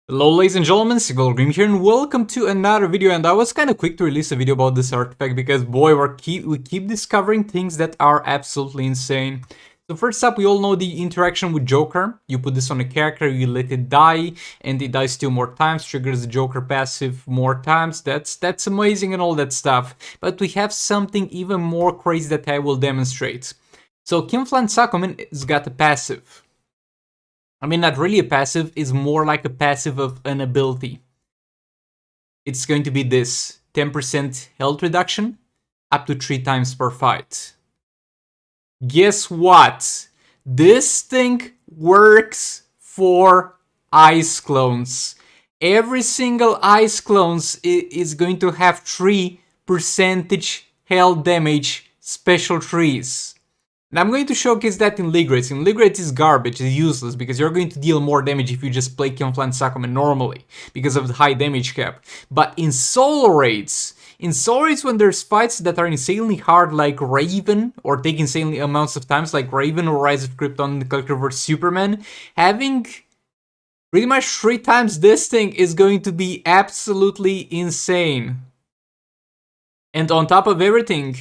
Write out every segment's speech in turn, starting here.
Hello ladies and gentlemen, Green here and welcome to another video. And I was kind of quick to release a video about this artifact because boy, we keep discovering things that are absolutely insane. So first up, we all know the interaction with Joker. You put this on a character, you let it die, and it dies 2 more times, triggers the Joker passive more times. That's amazing and all that stuff. But we have something even more crazy that I will demonstrate. So Sakomen has got a passive. I mean, not really a passive, it's more like a passive of an ability. It's going to be this 10% health reduction up to 3 times per fight. Guess what? This thing works for ice clones. Every single ice clones is going to have 3% health damage special trees. And I'm going to showcase that in League Rates. In League Rates is garbage, it's useless, because you're going to deal more damage if you just play Sakomen normally, because of the high damage cap. But in solo raids, when there's fights that are insanely hard like Raven, or take insanely amounts of times like Raven or Rise of Krypton, the Collector vs Superman, having pretty much 3 times this thing is going to be absolutely insane. And on top of everything,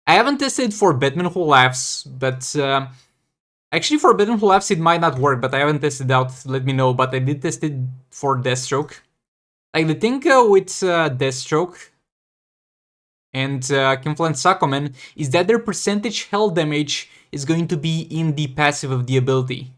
I haven't tested for Batman Who Laughs, but actually for Batman Who Laughs it might not work, but I haven't tested out, let me know, but I did test it for Deathstroke. Like the thing with Deathstroke and Sakomen is that their percentage health damage is going to be in the passive of the ability.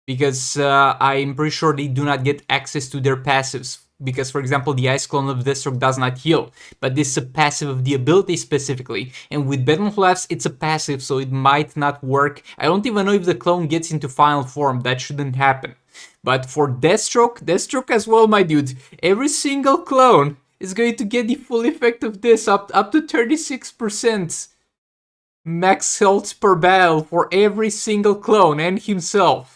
Because I'm pretty sure they do not get access to their passives. Because, for example, the Ice Clone of Deathstroke does not heal, but this is a passive of the ability specifically. And with Batman Who Laughs, it's a passive, so it might not work. I don't even know if the clone gets into final form, that shouldn't happen. But for Deathstroke as well, my dude, every single clone is going to get the full effect of this, up to 36% max health per battle for every single clone and himself.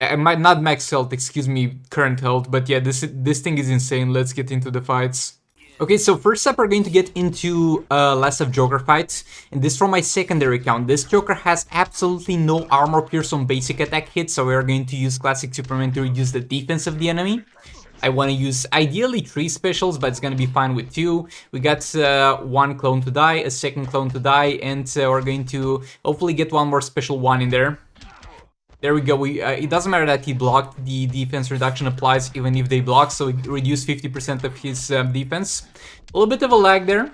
I might not max health, excuse me, current health, but yeah, this thing is insane. Let's get into the fights. Okay, so first up we're going to get into Last of Joker fight, and this from my secondary account. This Joker has absolutely no armor pierce on basic attack hits, so we're going to use Classic Superman to reduce the defense of the enemy. I want to use ideally 3 specials, but it's going to be fine with 2. We got 1 clone to die, a second clone to die, and we're going to hopefully get 1 more special 1 in there. There we go, it doesn't matter that he blocked, the defense reduction applies even if they block, so it reduced 50% of his defense. A little bit of a lag there.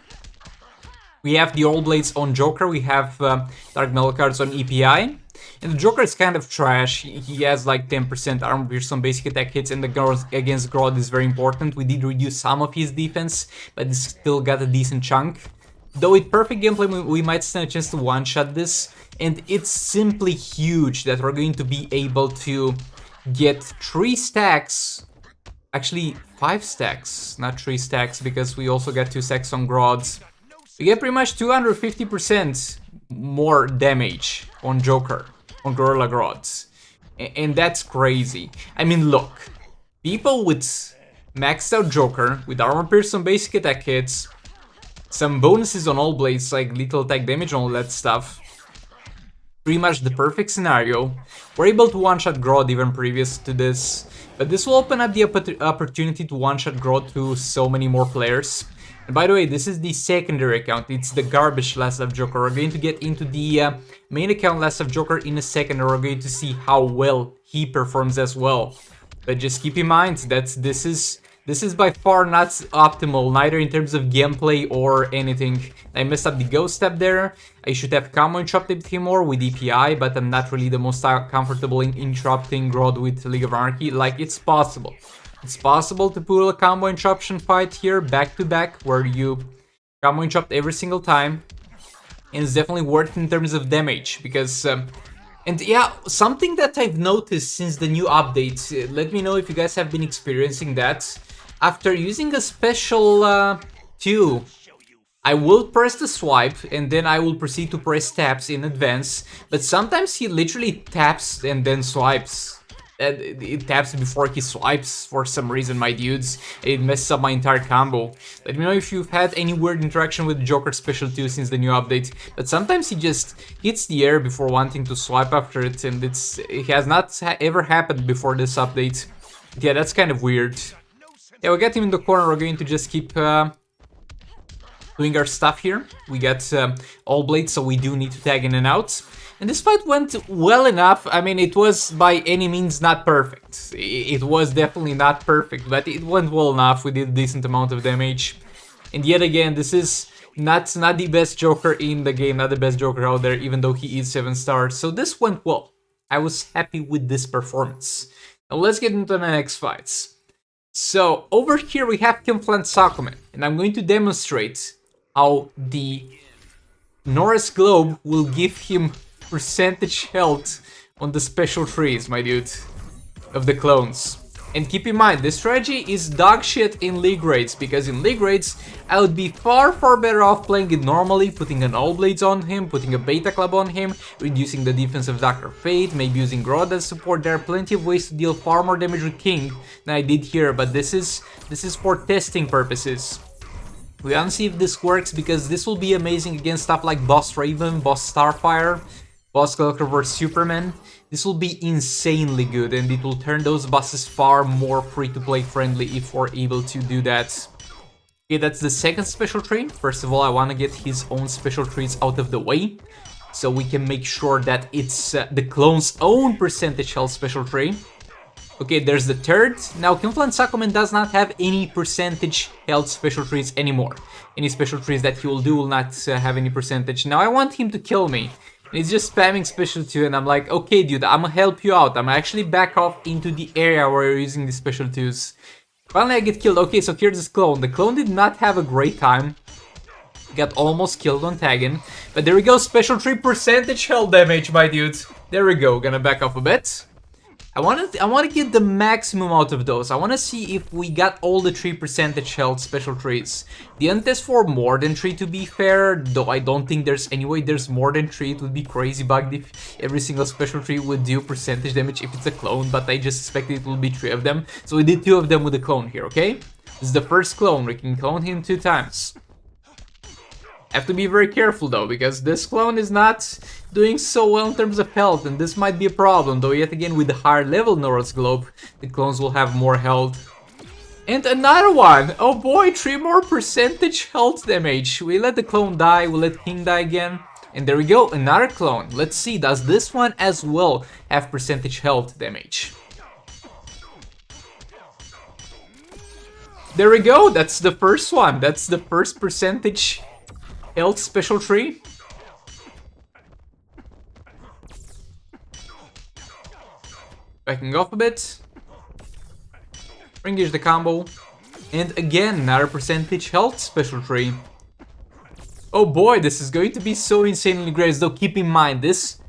We have the All Blades on Joker, we have Dark Metal cards on EPI. And the Joker is kind of trash, he has like 10% armor pierce on basic attack hits, and the guard against Grodd is very important. We did reduce some of his defense, but he still got a decent chunk. Though with perfect gameplay, we might stand a chance to one-shot this, and it's simply huge that we're going to be able to get 3 stacks, actually 5 stacks, not 3 stacks, because we also got 2 stacks on Grodd. We get pretty much 250% more damage on Joker, on Gorilla Grodd, and that's crazy. I mean, look, people with maxed out Joker, with armor pierce on basic attack hits, some bonuses on all blades like lethal attack damage and all that stuff. Pretty much the perfect scenario. We're able to one-shot Grodd even previous to this, but this will open up the opportunity to one-shot Grodd to so many more players. And by the way, this is the secondary account, it's the garbage Last of Joker. We're going to get into the main account Last of Joker in a second, and we're going to see how well he performs as well. But just keep in mind that this is by far not optimal, neither in terms of gameplay or anything. I messed up the ghost step there. I should have combo interrupted him more with EPI, but I'm not really the most comfortable in interrupting Grodd with League of Anarchy. Like, it's possible. It's possible to pull a combo interruption fight here back to back, where you combo interrupt every single time. And it's definitely worth in terms of damage, because... and yeah, something that I've noticed since the new update, let me know if you guys have been experiencing that. After using a special 2, I will press the swipe and then I will proceed to press taps in advance, but sometimes he literally taps and then swipes. it taps before he swipes for some reason, my dudes. It messes up my entire combo. Let me know if you've had any weird interaction with Joker Special 2 since the new update, but sometimes he just hits the air before wanting to swipe after it, and it has not ever happened before this update. Yeah, that's kind of weird. Yeah, we got him in the corner. We're going to just keep doing our stuff here. We got all blades, so we do need to tag in and out. And this fight went well enough. I mean, it was by any means not perfect. It was definitely not perfect, but it went well enough. We did a decent amount of damage. And yet again, this is not the best Joker in the game, not the best Joker out there, even though he is 7 stars. So this went well. I was happy with this performance. Now let's get into the next fights. So over here we have Kimflan Sakumen, and I'm going to demonstrate how the Nora's Globe will give him percentage health on the special trees, my dude, of the clones. And keep in mind, this strategy is dog shit in League raids, because in League raids I would be far better off playing it normally, putting an All Blades on him, putting a Beta Club on him, reducing the defense of Dr. Fate, maybe using Grodd as support. There are plenty of ways to deal far more damage with King than I did here, but this is for testing purposes. We want to see if this works, because this will be amazing against stuff like Boss Raven, Boss Starfire, Boss Collector vs Superman. This will be insanely good, and it will turn those bosses far more free-to-play friendly if we're able to do that. Okay, that's the second special tree. First of all, I want to get his own special trees out of the way, so we can make sure that it's the clone's own percentage health special tree. Okay, there's the third. Now, Kimflan Sakumen does not have any percentage health special trees anymore. Any special trees that he will do will not have any percentage. Now, I want him to kill me. And he's just spamming special 2, and I'm like, okay, dude, I'm gonna help you out. I'm actually back off into the area where you're using the special 2s. Finally, I get killed. Okay, so here's this clone. The clone did not have a great time. Got almost killed on tagging. But there we go, special 3 percentage health damage, my dude. There we go, gonna back off a bit. I want to get the maximum out of those. I want to see if we got all the 3 percentage health special trees. Didn't test for more than 3, to be fair, though I don't think there's any way there's more than 3. It would be crazy bugged if every single special tree would do percentage damage if it's a clone, but I just expected it will be 3 of them. So we did 2 of them with the clone here, okay? This is the first clone. We can clone him 2 times. Have to be very careful though, because this clone is not doing so well in terms of health, and this might be a problem, though yet again with the higher level Nora's Globe, the clones will have more health. And another one! Oh boy, 3 more percentage health damage. We let the clone die, we let King die again. And there we go, another clone. Let's see, does this one as well have percentage health damage? There we go, that's the first one. That's the first percentage health special tree. Backing off a bit. Engage the combo. And again, another percentage health special tree. Oh boy, this is going to be so insanely great. Though keep in mind this,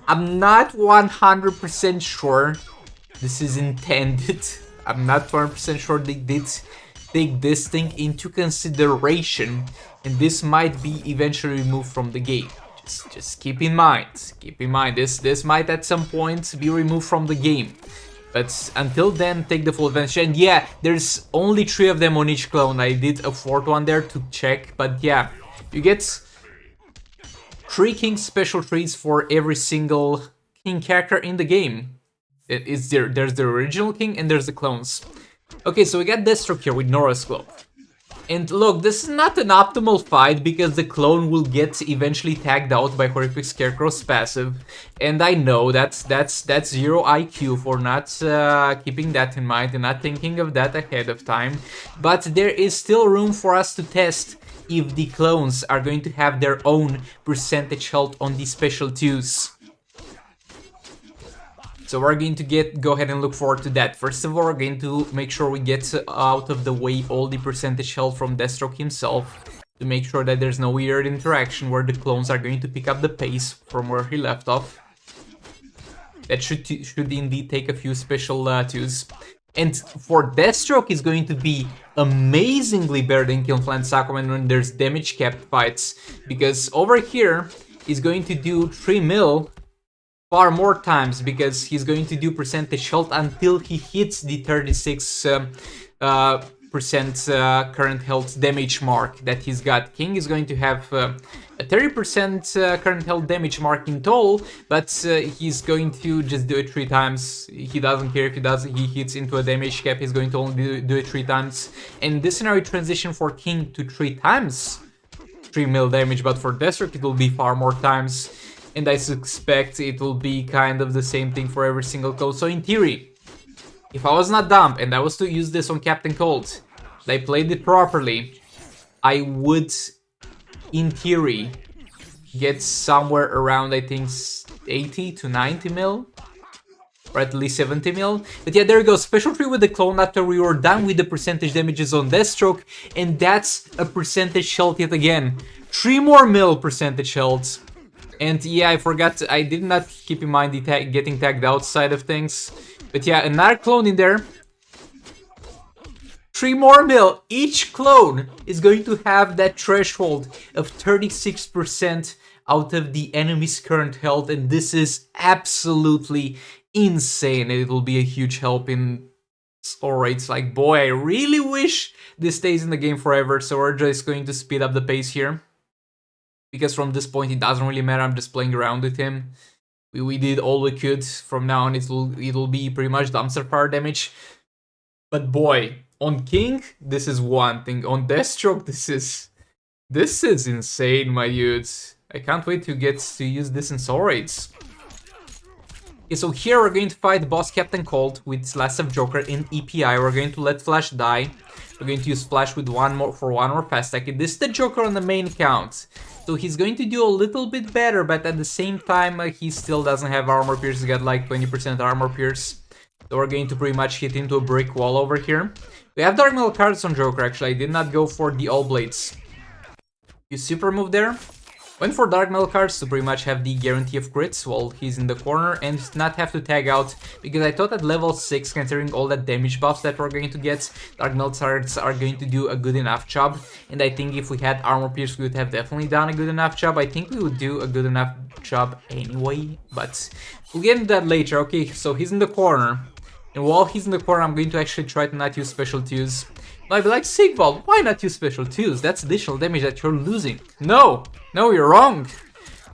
I'm not 100% sure this is intended. I'm not 100% sure they did take this thing into consideration, and this might be eventually removed from the game. Just keep in mind. Keep in mind, this might at some point be removed from the game. But until then, take the full advantage. And yeah, there's only 3 of them on each clone. I did a 4th one there to check, but yeah, you get 3 King special trees for every single King character in the game. There's the original King and there's the clones. Okay, so we got Deathstroke here with Nora's Globe. And look, this is not an optimal fight because the clone will get eventually tagged out by Horrific Scarecrow's passive. And I know that's 0 IQ for not keeping that in mind and not thinking of that ahead of time. But there is still room for us to test if the clones are going to have their own percentage health on the special 2s. So we're going to go ahead and look forward to that. First of all, we're going to make sure we get out of the way all the percentage health from Deathstroke himself, to make sure that there's no weird interaction where the clones are going to pick up the pace from where he left off. That should indeed take a few special 2s. And for Deathstroke, is going to be amazingly better than Kimflan Sakumen when there's damage capped fights, because over here he's going to do 3 mil far more times, because he's going to do percentage health until he hits the 36 percent current health damage mark that he's got. King is going to have a 30% current health damage mark in total, but he's going to just do it 3 times. He doesn't care if he hits into a damage cap, he's going to only do it 3 times. And this scenario transition for King to 3 times 3 mil damage, but for Deathstroke it will be far more times. And I suspect it will be kind of the same thing for every single code. So in theory, if I was not dumb and I was to use this on Captain Cold, I played it properly, I would, in theory, get somewhere around, I think, 80 to 90 mil. Or at least 70 mil. But yeah, there you go. Special 3 with the clone after we were done with the percentage damages on Deathstroke. And that's a percentage health yet again. 3 more mil percentage health. And yeah, I forgot, I did not keep in mind the getting tagged outside of things. But yeah, another clone in there. 3 more mil. Each clone is going to have that threshold of 36% out of the enemy's current health. And this is absolutely insane. It will be a huge help in score rates. Like, boy, I really wish this stays in the game forever. So we're just going to speed up the pace here. Because from this point, it doesn't really matter. I'm just playing around with him. We did all we could. From now on, it'll be pretty much dumpster fire damage. But boy, on King, this is one thing. On Deathstroke, this is insane, my dudes. I can't wait to get to use this in soul rates. Okay, so here we're going to fight boss Captain Cold with Last of Joker in EPI. We're going to let Flash die. We're going to use Flash with one more fast attack. This is the Joker on the main account. So he's going to do a little bit better, but at the same time, he still doesn't have armor pierce. He's got like 20% armor pierce. So we're going to pretty much hit into a brick wall over here. We have Dark Metal cards on Joker, actually. I did not go for the All Blades. Use super move there. Went for Dark Metal cards to pretty much have the guarantee of crits while he's in the corner and not have to tag out, because I thought at level 6, considering all that damage buffs that we're going to get, Dark Metal cards are going to do a good enough job. And I think if we had Armor Pierce, we would have definitely done a good enough job. I think we would do a good enough job anyway, but we'll get into that later. Okay, so he's in the corner. And while he's in the corner, I'm going to actually try to not use special 2s. I'd be like, Sigvald, why not use special 2s? That's additional damage that you're losing. No, you're wrong.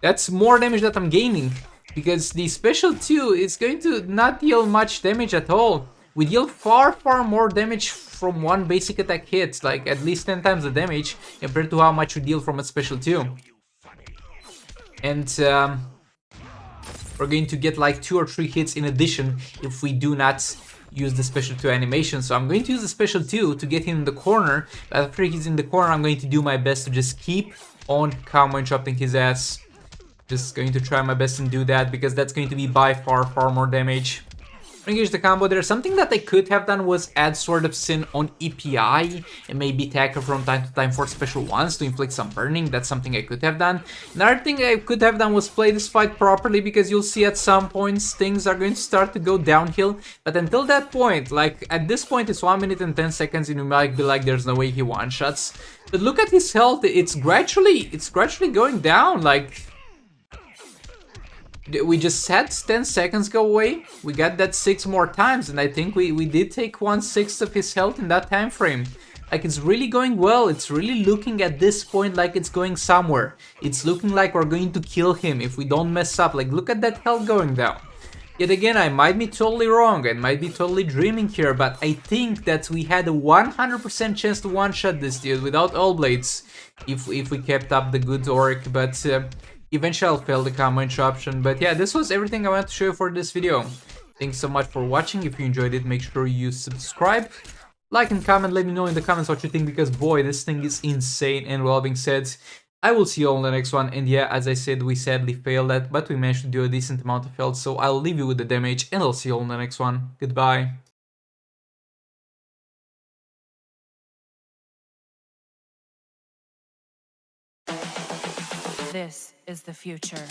That's more damage that I'm gaining. Because the special 2 is going to not deal much damage at all. We deal far more damage from one basic attack hit. Like at least 10 times the damage compared to how much we deal from a special 2. And we're going to get like 2 or 3 hits in addition if we do not use the special 2 animation. So I'm going to use the special 2 to get him in the corner. But after he's in the corner, I'm going to do my best to just keep on combo interrupting his ass. Just going to try my best and do that, because that's going to be by far more damage. Engage the combo there. Something that I could have done was add Sword of Sin on EPI and maybe tackle from time to time for special ones to inflict some burning. That's something I could have done. Another thing I could have done was play this fight properly, because you'll see at some points things are going to start to go downhill. But until that point, like at this point it's 1 minute and 10 seconds and you might be like, there's no way he one-shots. But look at his health, it's gradually going down. Like, we just had 10 seconds go away, we got that 6 more times, and I think we did take 1/6 of his health in that time frame. Like, it's really going well, it's really looking at this point like it's going somewhere. It's looking like we're going to kill him if we don't mess up. Like, look at that health going down. Yet again, I might be totally wrong, I might be totally dreaming here, but I think that we had a 100% chance to one-shot this dude without All Blades if we kept up the good work, but eventually I'll fail the combo interruption. But yeah, this was everything I wanted to show you for this video. Thanks so much for watching. If you enjoyed it, make sure you subscribe, like and comment. Let me know in the comments what you think, because boy, this thing is insane. And with all being said, I will see you all in the next one. And yeah, as I said, we sadly failed that, but we managed to do a decent amount of health. So I'll leave you with the damage and I'll see you all in the next one. Goodbye. This is the future.